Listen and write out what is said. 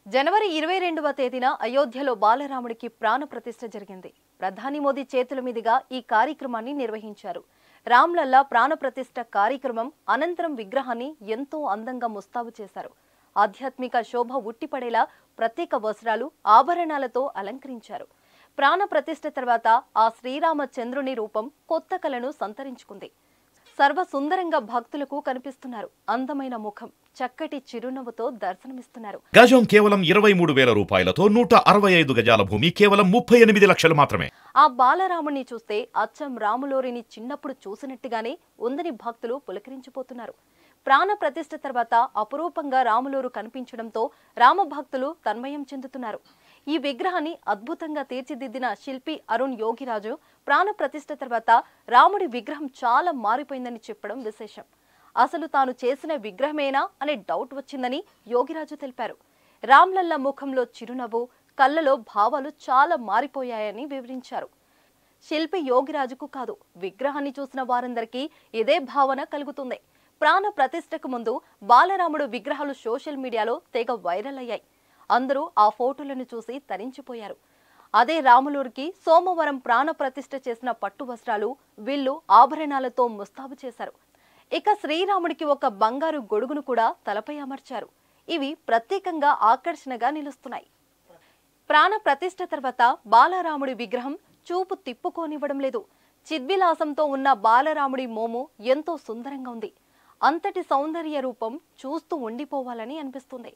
జనవరి 22వ తేదీన అయోధ్యలో బాలరాముడికి ప్రాణ ప్రతిష్ఠ జరిగింది. ప్రధాని మోదీ చేతుల మీదుగా ఈ కార్యక్రమాన్ని నిర్వహించారు. రామ్లల్లా ప్రాణ ప్రతిష్ఠ కార్యక్రమం అనంతరం విగ్రహాన్ని ఎంతో అందంగా ముస్తాబు చేశారు. ఆధ్యాత్మిక శోభ ఉట్టిపడేలా ప్రత్యేక వస్త్రాలు, ఆభరణాలతో అలంకరించారు. ప్రాణ ప్రతిష్ఠ తర్వాత ఆ శ్రీరామచంద్రుని రూపం కొత్త కళను సంతరించుకుంది. సర్వ సుందరంగా భక్తులకు కనిపిస్తున్నారు. అందమైన ముఖం, చక్కటి చిరునవ్వుతో దర్శనమిస్తున్నారు. గజం కేవలం 23,000 రూపాయలతో 165 గజాల భూమి కేవలం 38 లక్షలు మాత్రమే. ఆ బాలరాముని చూస్తే అచ్చం రాములోరిని చిన్నప్పుడు చూసినట్టుగానే ఉందని భక్తులు పులకరించిపోతున్నారు. ప్రాణ ప్రతిష్ఠ తర్వాత అపురూపంగా రాములోరు కనిపించడంతో రామభక్తులు తన్మయం చెందుతున్నారు. ఈ విగ్రహాన్ని అద్భుతంగా తీర్చిదిద్దిన శిల్పి అరుణ్ యోగిరాజు ప్రాణ ప్రతిష్ఠ తర్వాత రాముడి విగ్రహం చాలా మారిపోయిందని చెప్పడం విశేషం. అసలు తాను చేసిన విగ్రహమేనా అనే డౌట్ వచ్చిందని యోగిరాజు తెలిపారు. రామ్లల్లా ముఖంలో చిరునవ్వు, కళ్ళలో భావాలు చాలా మారిపోయాయని వివరించారు. శిల్పి యోగిరాజుకు కాదు, విగ్రహాన్ని చూసిన వారందరికీ ఇదే భావన కలుగుతుంది. ప్రాణ ప్రతిష్ఠకు ముందు బాలరాముడు విగ్రహాలు సోషల్ మీడియాలో తెగ వైరల్ అయ్యాయి. అందరూ ఆ ఫోటోలను చూసి తరించిపోయారు. అదే రాములూరికి సోమవారం ప్రాణ ప్రతిష్ఠ చేసిన పట్టు వస్త్రాలు, విల్లు, ఆభరణాలతో ముస్తాబు చేశారు. ఇక శ్రీరాముడికి ఒక బంగారు గొడుగును కూడా తలపై అమర్చారు. ఇవి ప్రత్యేకంగా ఆకర్షణగా నిలుస్తున్నాయి. ప్రాణ ప్రతిష్ఠ తర్వాత బాలరాముడి విగ్రహం చూపు తిప్పుకోనివ్వడం లేదు. చిద్విలాసంతో ఉన్న బాలరాముడి మోము ఎంతో సుందరంగా ఉంది. అంతటి సౌందర్య రూపం చూస్తూ ఉండిపోవాలని అనిపిస్తుంది.